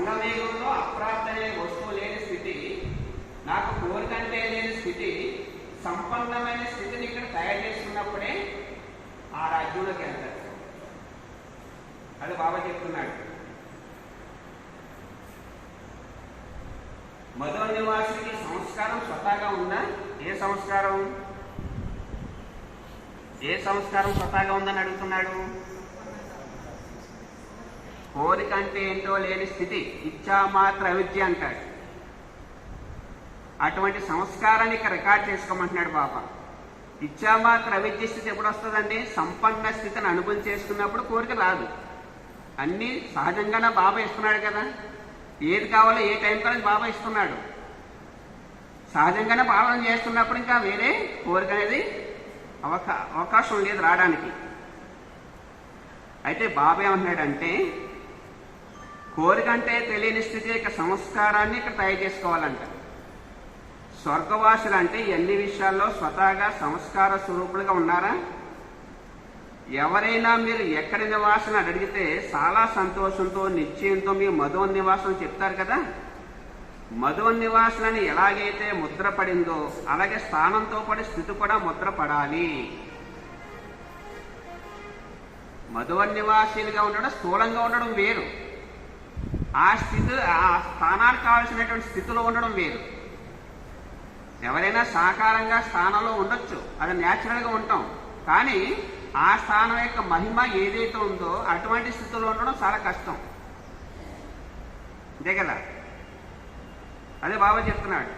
అంగవేగంలో అప్రాప్త అనే వస్తువు లేని స్థితి, నాకు కోరికంటే లేని స్థితి, సంపన్నమైన స్థితిని ఇక్కడ తయారు చేసుకున్నప్పుడే ఆ రాజ్యంలోకి వెళ్తారు. అది బాబా చెప్తున్నాడు. మధుర నివాసుడికి సంస్కారం స్వతహాగా ఉందా? ఏ సంస్కారం స్వతహాగా ఉందని అడుగుతున్నాడు. కోరిక అంటే ఏంటో లేని స్థితి, ఇచ్చామాత్ర అవిద్య అంటాడు. అటువంటి సంస్కారాన్ని ఇక్కడ రికార్డ్ చేసుకోమంటున్నాడు బాబా. ఇచ్చామాత్ర అవిద్య స్థితి ఎప్పుడు వస్తుందండి? సంపన్న స్థితిని అనుభవం చేసుకున్నప్పుడు కోరిక రాదు. అన్నీ సహజంగానే బాబా ఇస్తున్నాడు కదా. ఏది కావాలో ఏ టైం కావాలో బాబా ఇస్తున్నాడు. సహజంగానే పాలన చేస్తున్నప్పుడు ఇంకా వేరే కోరిక అనేది అవకాశం లేదు రావడానికి. అయితే బాబా ఏమంటున్నాడంటే, కోరిక అంటే తెలియని స్థితి యొక్క సంస్కారాన్ని ఇక్కడ తయారు చేసుకోవాలంట. స్వర్గవాసులు అంటే ఎన్ని విషయాల్లో స్వతహాగా సంస్కార స్వరూపులుగా ఉన్నారా? ఎవరైనా మీరు ఎక్కడి నివాసం అని అడిగితే చాలా సంతోషంతో నిశ్చయంతో మీ మధువన్ చెప్తారు కదా. మధువన్ నివాసులని ఎలాగైతే ముద్ర పడిందో అలాగే స్థానంతో పాటు స్థితి కూడా ముద్ర పడాలి. మధువన్ నివాసీలుగా ఉండడం, స్థూలంగా ఉండడం వేరు. ఆ స్థానానికి కావాల్సినటువంటి స్థితిలో ఉండడం వేరు. ఎవరైనా సాకారంగా స్థానంలో ఉండొచ్చు, అది న్యాచురల్గా ఉంటాం. కానీ ఆ స్థానం యొక్క మహిమ ఏదైతే ఉందో అటువంటి స్థితిలో ఉండడం చాలా కష్టం. అంతే కదా. అదే బాబా చెప్తున్నాడు.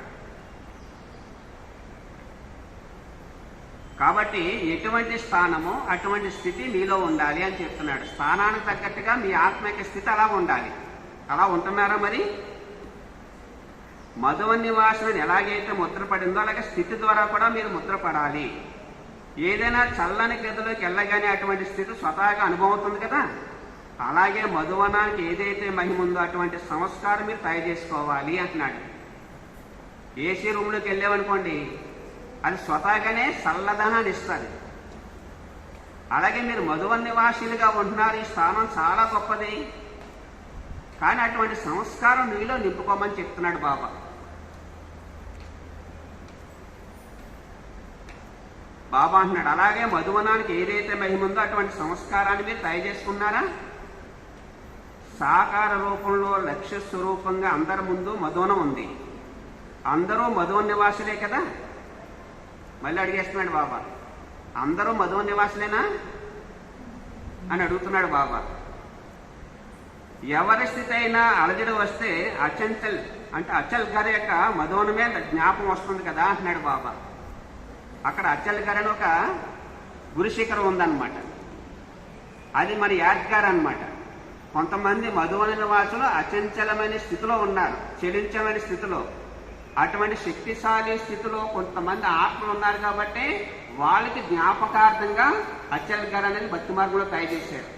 కాబట్టి ఎటువంటి స్థానమో అటువంటి స్థితి మీలో ఉండాలి అని చెప్తున్నాడు. స్థానానికి తగ్గట్టుగా మీ ఆత్మిక స్థితి అలా ఉండాలి. అలా ఉంటున్నారా మరి? మధువన్ నివాసులను ఎలాగైతే ముద్రపడిందో అలాగే స్థితి ద్వారా కూడా మీరు ముద్రపడాలి. ఏదైనా చల్లని గదిలోకి వెళ్ళగానే అటువంటి స్థితి స్వతహాగా అనుభవం అవుతుంది కదా. అలాగే మధువనానికి ఏదైతే మహిమ ఉందో అటువంటి సంస్కారం మీరు తయారు చేసుకోవాలి అంటున్నాడు. ఏసీ రూమ్లోకి వెళ్ళామనుకోండి, అది స్వతహాగానే చల్లదనాన్ని ఇస్తుంది. అలాగే మీరు మధువన్ నివాసులుగా ఉంటున్నారు, ఈ స్థానం చాలా గొప్పది. కానీ అటువంటి సంస్కారం మీలో నింపుకోమని చెప్తున్నాడు బాబా. బాబా అంటున్నాడు, అలాగే మధువనానికి ఏదైతే మహిమ ఉందో అటువంటి సంస్కారాన్ని మీరు తయారు చేసుకున్నారా? సాకార రూపంలో లక్ష్య స్వరూపంగా అందరి ముందు మధువనం ఉంది. అందరూ మధువన్ నివాసులే కదా. మళ్ళీ అడిగేస్తున్నాడు బాబా, అందరూ మధువన్ నివాసులేనా అని అడుగుతున్నాడు బాబా. ఎవరి స్థితి అయినా అలజడి వస్తే అచల్ గారి యొక్క మధువనమే జ్ఞాపం వస్తుంది కదా అంటున్నాడు బాబా. అక్కడ అచల్ గారి అని ఒక గురుశిఖరం ఉందన్నమాట. అది మన యాద్గార్ అన్నమాట. కొంతమంది మధువన నివాసులు అచంచలమైన స్థితిలో ఉన్నారు, చెలించమైన స్థితిలో. అటువంటి శక్తిశాలి స్థితిలో కొంతమంది ఆత్మలు ఉన్నారు కాబట్టి వాళ్ళకి జ్ఞాపకార్థంగా అచల్ గారు అనేది భక్తి మార్గంలో తయారు చేశారు.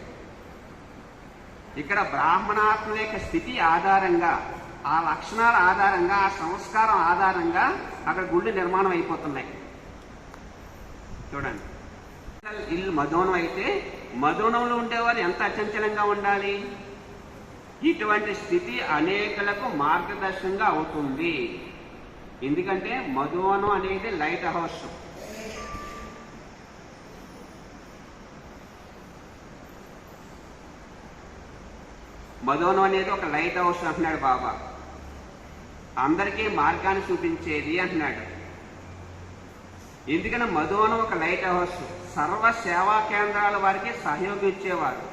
ఇక్కడ బ్రాహ్మణాత్మల యొక్క స్థితి ఆధారంగా, ఆ లక్షణాల ఆధారంగా, ఆ సంస్కారం ఆధారంగా అక్కడ గుళ్ళు నిర్మాణం అయిపోతున్నాయి. చూడండి, ఇల్లు మధువనం అయితే మధువనంలో ఉండేవారు ఎంత అచంచలంగా ఉండాలి. ఇటువంటి స్థితి అనేకులకు మార్గదర్శనంగా అవుతుంది. ఎందుకంటే మధువనం అనేది లైట్ హౌస్. మధువనం అనేది ఒక లైట్ హౌస్ అంటున్నాడు బాబా. అందరికీ మార్గాన్ని చూపించేది అంటున్నాడు. ఎందుకని మధువనం ఒక లైట్ హౌస్. సర్వ సేవా కేంద్రాల వారికి సహయోగం ఇచ్చేవారు.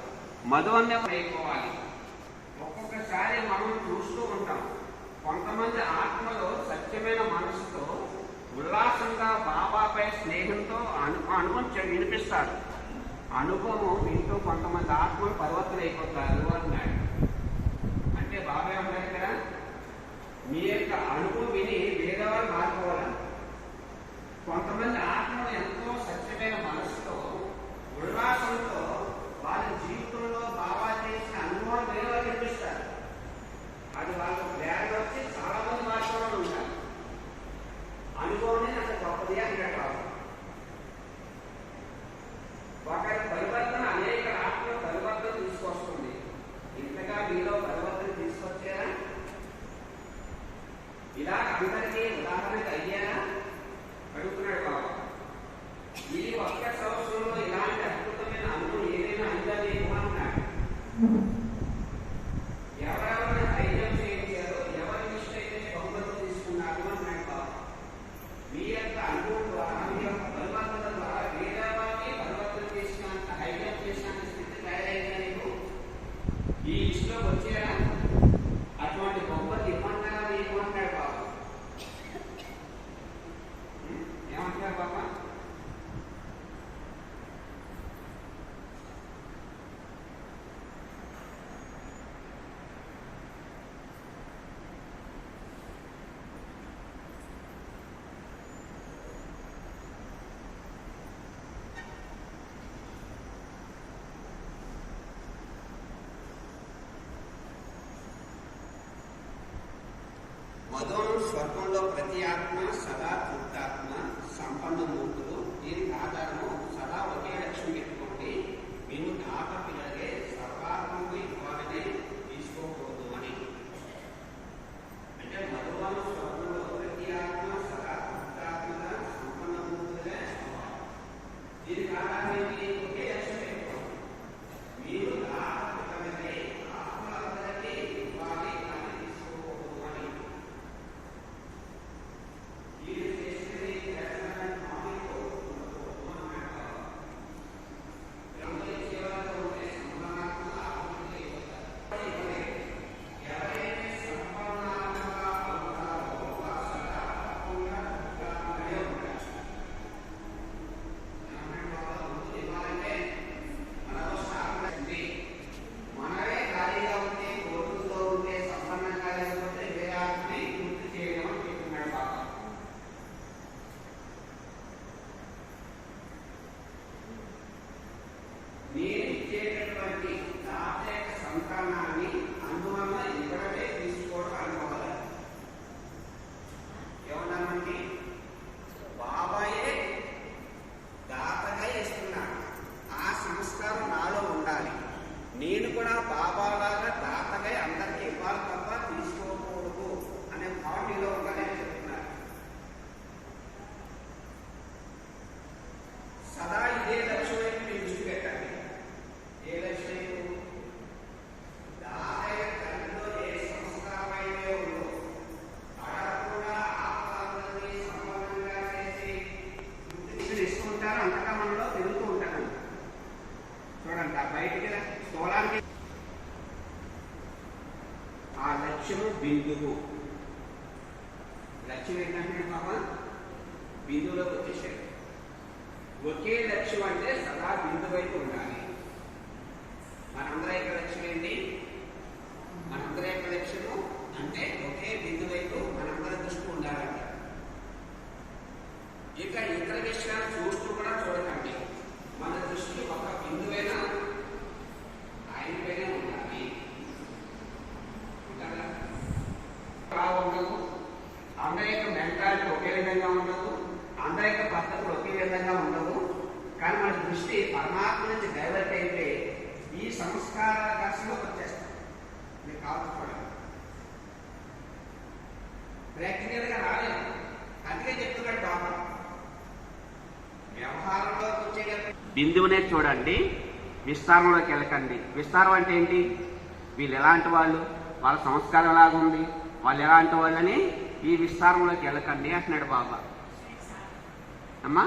మధువనం అయిపోవాలి. ఒక్కొక్కసారి మనం చూస్తూ ఉంటాం, కొంతమంది ఆత్మలో సత్యమైన మనసుతో ఉల్లాసంగా బాబాపై స్నేహంతో అనుభవం వినిపిస్తారు. అనుభవం వింటూ కొంతమంది ఆత్మలు పరివర్తన అయిపోతారు అన్నాడు. అంటే బాబా ఏమన్నారు కదా, మీ యొక్క అనుభవం విని వేరేవారు మారిపోవాలి. కొంతమంది ఆత్మలు ఎంతో సత్యమైన మనసుతో ఉల్లాసంతో వాళ్ళ జీవితంలో బాబా చేసిన అనుభవం వేరేవారు వినిపిస్తారు. అది వాళ్ళకు వేరే వచ్చి చాలా మంది మాట్లాడడం ఉంటారు. అనుభవం అంత గొప్పది అంటాడు బాబా. ఒకరి పరివర్తన అనేక ఆత్మల పరివర్తన తీసుకొస్తుంది. ఇంతగా మీలో పరివర్తన తీసుకొచ్చారా? స్వర్గంలో ప్రతి ఆత్మ సదా తృప్తాత్మ సంపన్న మూర్తులు. దీనికి ఆధారము సదా ఒకే లక్ష్యం పెట్టుకోండి. మేము దాత పిల్లలే సర్వాత్మకు ఇవ్వాలనే తీసుకోకూడదు అని. అంటే మధువాను స్వర్గంలో ప్రతి ఆత్మ సదా తృప్తాత్మగా సంపన్న మూర్తులే. దీనికి ఆధారం ఏంటి? ఒకే లక్ష్యం పెట్టుకోండి. మీరు దాత పిల్లలే ఆత్మలందరికీ ఇవ్వాలి అని తీసుకోకూడదు అని. నేను ఇచ్చేటటువంటి దాత యొక్క సంతానాన్ని అందువల్ల ఇవ్వడమే తీసుకోవడం అనుకోవాలి. ఏమన్నామండి? బాబాయే దాతగా ఇస్తున్నాడు. ఆ సంస్కారం నాలో ఉండాలి. నేను కూడా బాబాలాగా దాతగా అందరికీ ఇవ్వాలి తప్ప తీసుకోకూడదు అనే భావనలో ఉండాలని చెప్తున్నారు. సదా ఇదే లక్ష్యం వైపు మీరు దృష్టి పెట్టండి. ఏ లక్ష్యం? దాతయ్య తండ్రిలో ఏ సంస్కారం అయితే ఉందో అడగకుండా ఆత్మలందరినీ సమానంగా చేసి తృప్తిని ఇస్తుంటారు. అంతగా మనలో తిరుగుతూ ఉంటారు. చూడండి, ఆ బయటికి స్థూలానికి ఆ లక్ష్యము బిందువు. లక్ష్యం ఏంటంటే బాబా బిందువులోకి వచ్చేసాడు. ఒకే లక్ష్యం అంటే సదా బిందు వైపు ఉండాలి. మనందరి యొక్క లక్ష్యం ఏంటి? మనందరి యొక్క లక్ష్యము అంటే ఒకే బిందు వైపు మనందరి దృష్టి ఉండాలంట. ఇక ఇతర విషయాలు చూస్తూ కూడా చూడకండి. మన దృష్టి ఒక బిందువైనా ఆయన పైన ఉండాలి. అలా ఉండదు. అందరి యొక్క మెంటాలిటీ ఒకే విధంగా ఉండదు. అందరి యొక్క పద్ధతులు ఒకే విధంగా ఉండదు. కానీ మన దృష్టి పరమాత్మ నుంచి డైవర్ట్ అయితే ఈ సంస్కార దశలోకి వచ్చేస్తాం. మీకు కావాల్సుకోవడం ప్రాక్టికల్ గా రాలేదు. అందుకే చెప్తున్నాడు బాబా వ్యవహారంలో వచ్చేటప్పుడు బిందువునే చూడండి, విస్తారంలోకి వెళ్ళకండి. విస్తారం అంటే ఏంటి? వీళ్ళు ఎలాంటి వాళ్ళు, వాళ్ళ సంస్కారం ఎలాగుంది, వాళ్ళు ఎలాంటి వాళ్ళని ఈ విస్తారంలోకి వెళ్ళకండి అంటున్నాడు బాబా. అమ్మా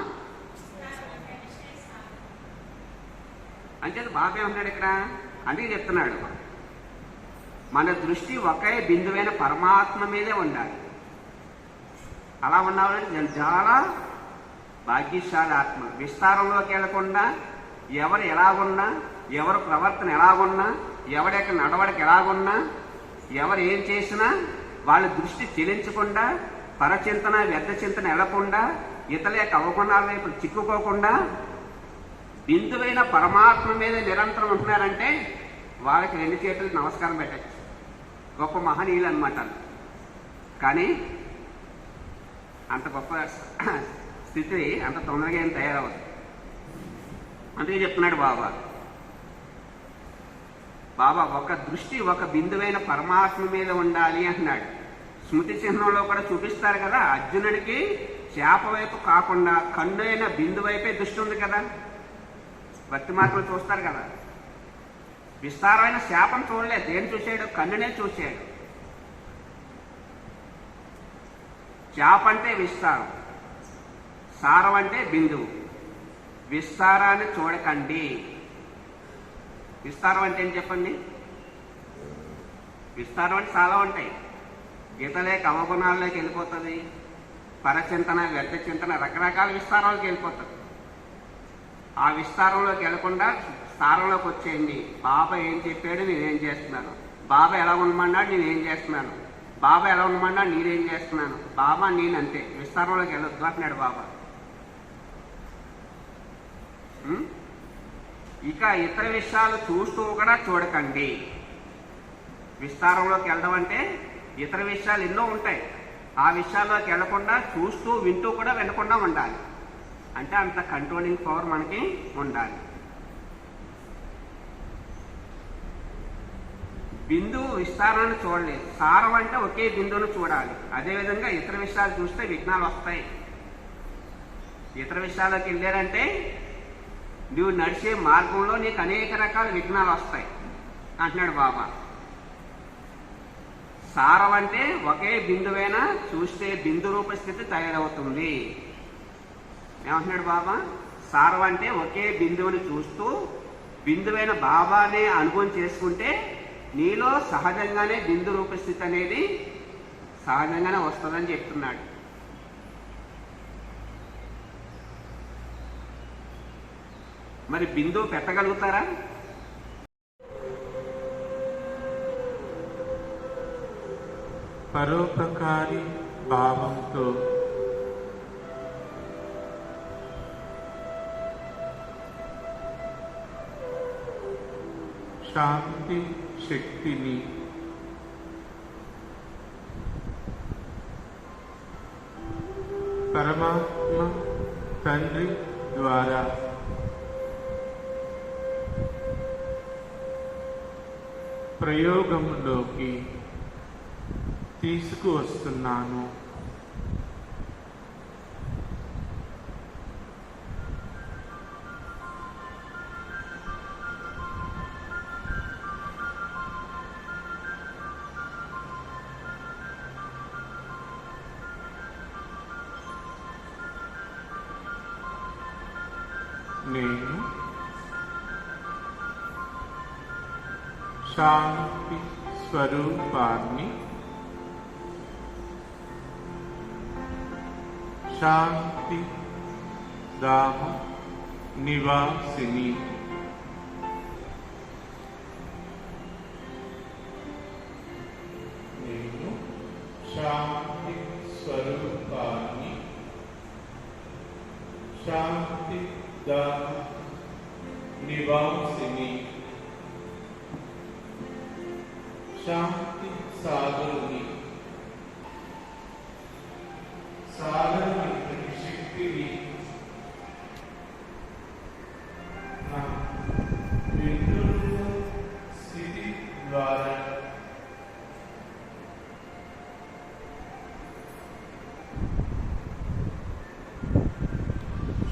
అంటే బాబా ఏమన్నాడు ఇక్కడ? అందుకే చెప్తున్నాడు మన దృష్టి ఒకే బిందువైన పరమాత్మ మీదే ఉండాలి. అలా ఉన్నామంటే నేను చాలా భాగ్యశాలి ఆత్మ. విస్తారంలోకి వెళ్లకుండా ఎవరు ఎలాగున్నా, ఎవరు ప్రవర్తన ఎలాగున్నా, ఎవరి యొక్క నడవడిక ఎలాగున్నా, ఎవరు ఏం చేసినా వాళ్ళ దృష్టి చెలించకుండా, పరచింతన వ్యర్థ చింతన వెళ్లకుండా, ఇతరుల యొక్క అవగుణాల వైపు చిక్కుకోకుండా బిందువైన పరమాత్మ మీద నిరంతరం ఉంటున్నారంటే వాళ్ళకి రెండు చేతులకు నమస్కారం పెట్టచ్చు. గొప్ప మహనీయులు అనమాట. కానీ అంత గొప్ప స్థితి అంత తొందరగా ఏం తయారవదు. అందుకే చెప్తున్నాడు బాబా. బాబా ఒక దృష్టి ఒక బిందువైన పరమాత్మ మీద ఉండాలి అంటున్నాడు. స్మృతి చిహ్నంలో కూడా చూపిస్తారు కదా, అర్జునుడికి చేప వైపు కాకుండా కన్ను అయిన బిందు వైపే దృష్టి ఉంది కదా. భక్తి మార్గంలో చూస్తారు కదా. విస్తారమైన శాపం చూడలేదు. ఏం చూశాడు? కన్నునే చూశాడు. చేప అంటే విస్తారం, సారం అంటే బిందువు. విస్తారాన్ని చూడకండి. విస్తారం అంటే ఏం చెప్పండి? విస్తారం అంటే చాలా ఉంటాయి. గీతలేక అవగుణాల్లోకి వెళ్ళిపోతుంది, పరచింతన వ్యర్థ చింతన రకరకాల విస్తారాలకు వెళ్ళిపోతుంది. ఆ విస్తారంలోకి వెళ్లకుండా స్థానంలోకి వచ్చేయండి. బాబా ఏం చెప్పాడు, నేనేం చేస్తున్నాను, బాబా ఎలా ఉండమన్నాడు, నేనేం చేస్తున్నాను, బాబా ఎలా ఉండమన్నాడు, నేనేం చేస్తున్నాను, బాబా నేనంతే. విస్తారంలోకి వెళ్ళొద్దు అంటున్నాడు బాబా. ఇక ఇతర విషయాలు చూస్తూ కూడా చూడకండి. విస్తారంలోకి వెళ్ళడం అంటే ఇతర విషయాలు ఎన్నో ఉంటాయి. ఆ విషయాల్లోకి వెళ్లకుండా చూస్తూ వింటూ కూడా వినకుండా ఉండాలి. అంటే అంత కంట్రోలింగ్ పవర్ మనకి ఉండాలి. బిందువు విస్తారాన్ని చూడలేదు. సారం అంటే ఒకే బిందువును చూడాలి. అదేవిధంగా ఇతర విషయాలు చూస్తే విఘ్నాలు వస్తాయి. ఇతర విషయాల్లోకి వెళ్ళారంటే నువ్వు నడిచే మార్గంలో నీకు అనేక రకాల విఘ్నాలు వస్తాయి అంటున్నాడు బాబా. సారం అంటే ఒకే బిందువైనా చూస్తే బిందు రూప స్థితి తయారవుతుంది. ఏమంటున్నాడు బాబా? సారం అంటే ఒకే బిందువుని చూస్తూ బిందువైన బాబానే అనుభవం చేసుకుంటే నీలో సహజంగానే బిందు రూపస్థితి అనేది సహజంగానే వస్తుందని చెప్తున్నాడు. మరి బిందువు పెట్టగలుగుతారా? పరోపకారి భావంతో శాంతి శక్తిని పరమాత్మ తండ్రి ద్వారా ప్రయోగంలోకి తీసుకువస్తున్నాను. నేను శాంతి స్వరూపాన్ని, శాంతి ధామ నివాసిని. నేను శాంతి స్వరూపాన్ని, శాంతి ధామ నివాసిని, శాంతి సాగరుని, సాగరమైన శక్తిని నా బిందువుల స్థితి ద్వారా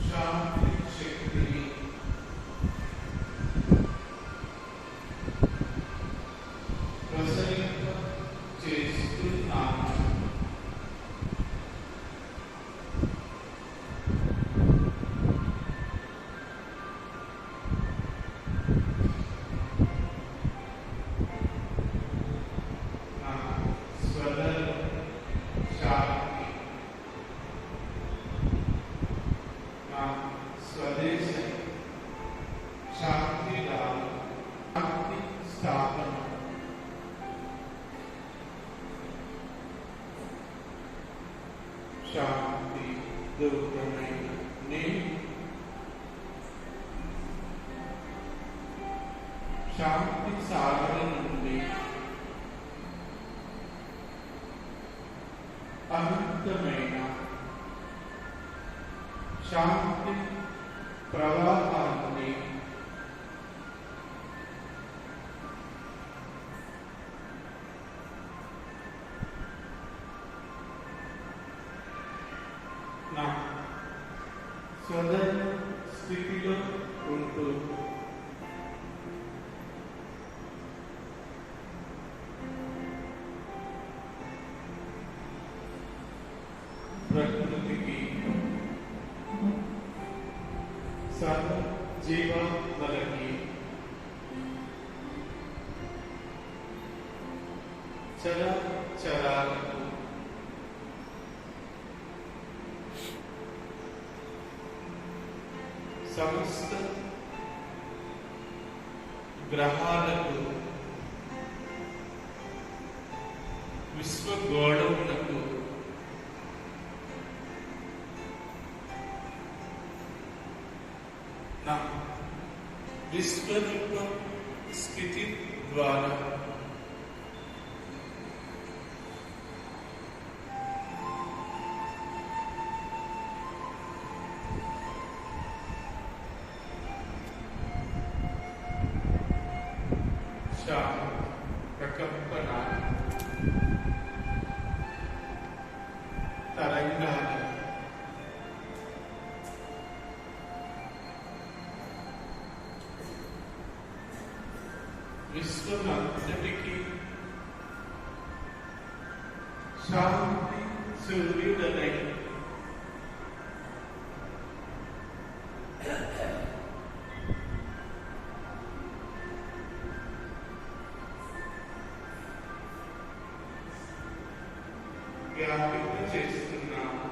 శాంతి శక్తిని ప్రసరింప చేస్తున్నాను. నా స్వదన శాంతి, నా స్వదేశ శాంతి రామ, శాంతి స్థాపన, శాంతి దూతమైన నేను శాంతి సాగరం నుండి అనంతమైన శాంతి ప్రవాహాన్ని నా స్వదన స్థితిలో ఉంటూ ప్రకృతికి, సర్వ జీవాత్మలకి, చరాలకు సమస్త గ్రహాలకు, విశ్వగోళములకు నా విశ్వరూప స్థితి ద్వారా ప్రకంపన తరంగాలు విశ్వమంతటికి శాంతి సూర్యుడనై వ్యాపింప చేస్తున్నాము.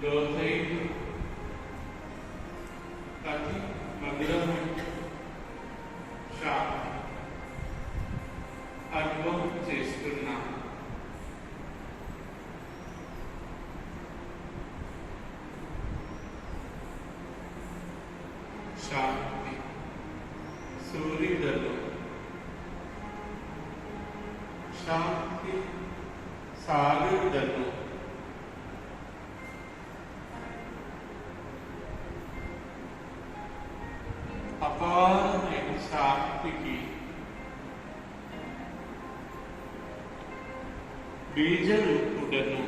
లోతైన అతి మధురమైన శాంతి అనుభవం చేస్తున్నాం. శాంతి సూర్యుడలో, శాంతి సాగరుడలో, అపారమైన శాంతికి బీజరూపుడను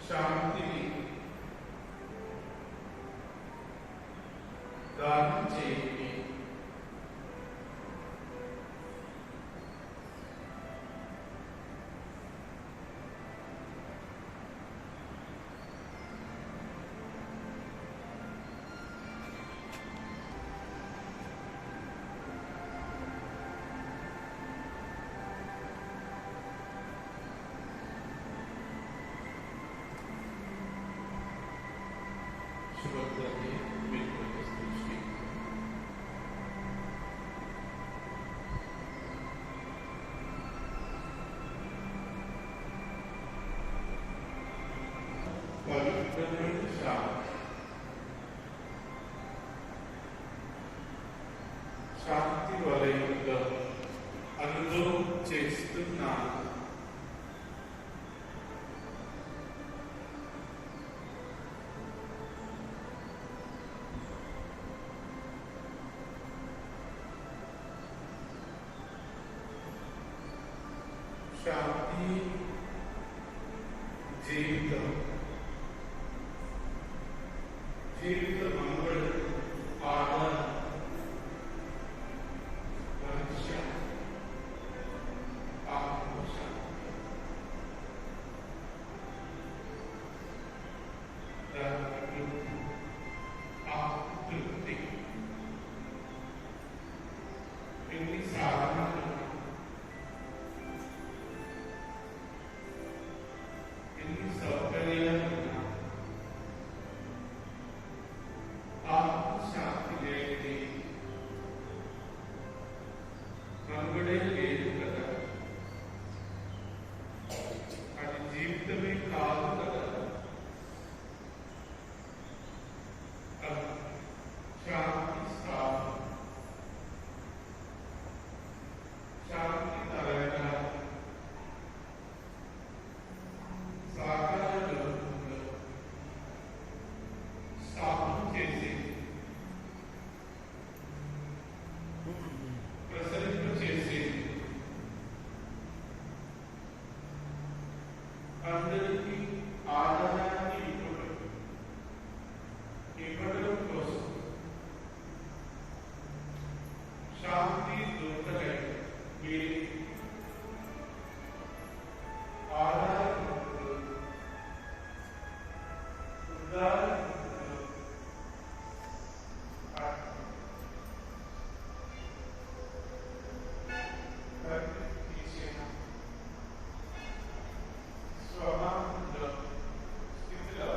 శాంతిని దానం చేయండి. శుభోదయం మీకు దృష్టి పవిత్రమైన శాంతి వలయంలో అనుభవం చేస్తున్నాను. శాంతి జీవితం మనుగడ ఆధారం మనుష్య ఆత్మశాంతి ఆతృప్తి ఇన్ని సాధనలు ఎన్ని సౌకర్యాలు ఆత్మశాంతి లేనిది మనుగడే లేదు కదా. అది జీవితమే కాదు కదా. శాంతి స్థానం శాంతి తరంగా సాకార లోకంలో స్థాపన చేసి ప్రసరింప చేసి అందరికీ ఆధారాన్ని ఇవ్వడం కోసం శాంతి దూతలై మీరు ఆధారపడుతూ ఉదాహరణలు తీసిన స్వభావంలో స్థితిలో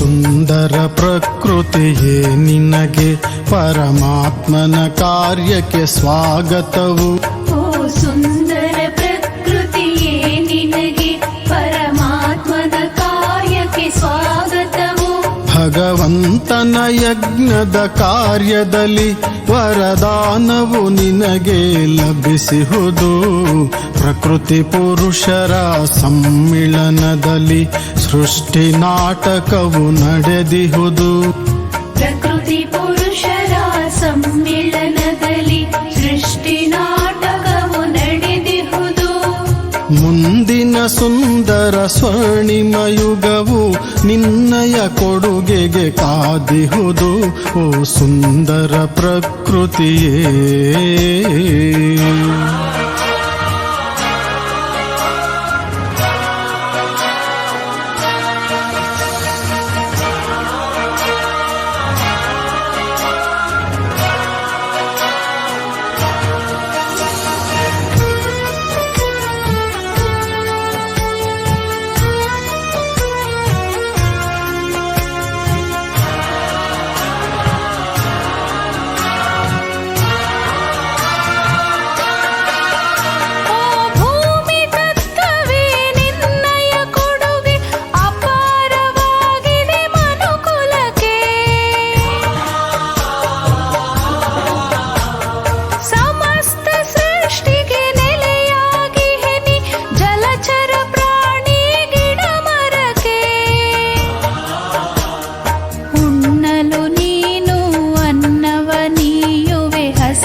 ಸುಂದರ ಪ್ರಕೃತಿಯೇ ನಿನಗೆ ಪರಮಾತ್ಮನ ಕಾರ್ಯಕ್ಕೆ ಸ್ವಾಗತವು. ಓ ಸುಂದರ ಪ್ರಕೃತಿಯೇ ನಿನಗೆ ಪರಮಾತ್ಮನ ಕಾರ್ಯಕ್ಕೆ ಸ್ವಾಗತವು. ಭಗವಂತನ ಯಜ್ಞದ ಕಾರ್ಯದಲ್ಲಿ ವರದಾನವು ನಿನಗೆ ಲಭಿಸಿಹುದು. ಪ್ರಕೃತಿ ಪುರುಷರ ಸಮ್ಮಿಳನದಲ್ಲಿ ಸೃಷ್ಟಿ ನಾಟಕವು ನಡೆದಿಹುದು. ಪ್ರಕೃತಿ ಪುರುಷರ ಸಮ್ಮಿಳನದಲ್ಲಿ ಸೃಷ್ಟಿ ನಾಟಕವು ನಡೆದಿಹುದು. ಮುಂದಿನ ಸುಂದರ ಸ್ವರ್ಣಿಮ ಯುಗವು ನಿನ್ನಯ ಕೊಡುಗೆಗೆ ಕಾದಿಹುದು. ಓ ಸುಂದರ ಪ್ರಕೃತಿಯೇ.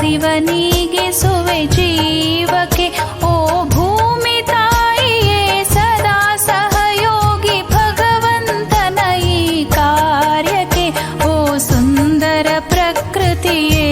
ಶಿವನಿಗೆ ಸುವೆ ಜೀವಕ್ಕೆ. ಓ ಭೂಮಿ ತಾಯಿಯೇ ಸದಾ ಸಹಯೋಗಿ ಭಗವಂತನ ಈ ಕಾರ್ಯಕ್ಕೆ. ಓ ಸುಂದರ ಪ್ರಕೃತಿಯೇ.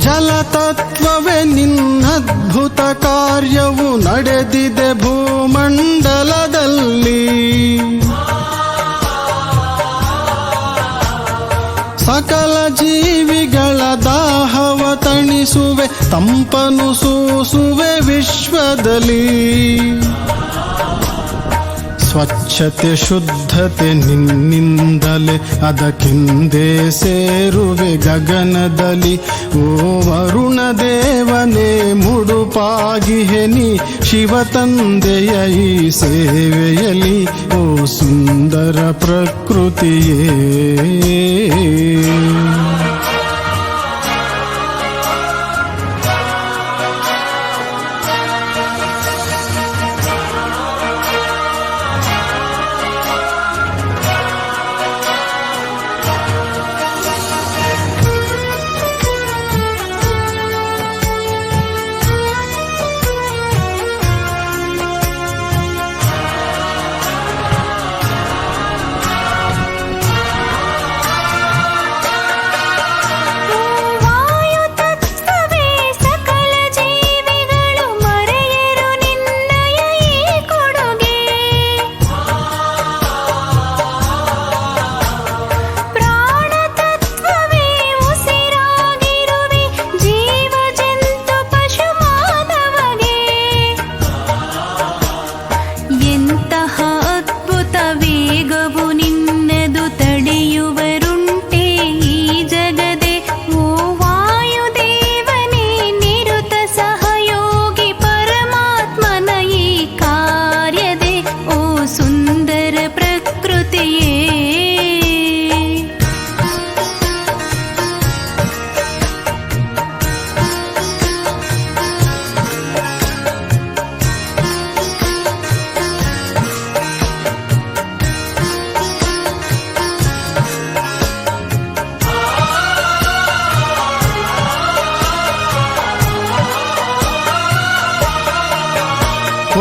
ಜಲತತ್ವವೇ ನಿನ್ನದ್ಭುತ ಕಾರ್ಯವು ನಡೆದಿದೆ ಭೂಮಂಡಲದಲ್ಲಿ. ಸಕಲ ಜೀವಿಗಳ ದಾಹವ ತಣಿಸುವೆ, ತಂಪನು ಸೂಸುವೆ ವಿಶ್ವದಲ್ಲಿ. ಸ್ವಚ್ಛತೆ ಶುದ್ಧತೆ ನಿನ್ನಿಂದಲೇ ಅದಕ್ಕೆಂದೇ ಸೇರುವೆ ಗಗನದಲ್ಲಿ. ಓ ವರುಣ ದೇವನೇ ಮುಡುಪಾಗಿಹೆ ನೀ ಶಿವ ತಂದೆಯ ಈ ಸೇವೆಯಲ್ಲಿ. ಓ ಸುಂದರ ಪ್ರಕೃತಿಯೇ.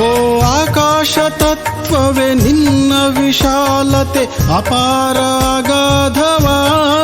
ಓ ಆಕಾಶ ತತ್ವವೇ ನಿನ್ನ ವಿಶಾಲತೆ ಅಪಾರ ಅಗಾಧವಾಗಿದೆ.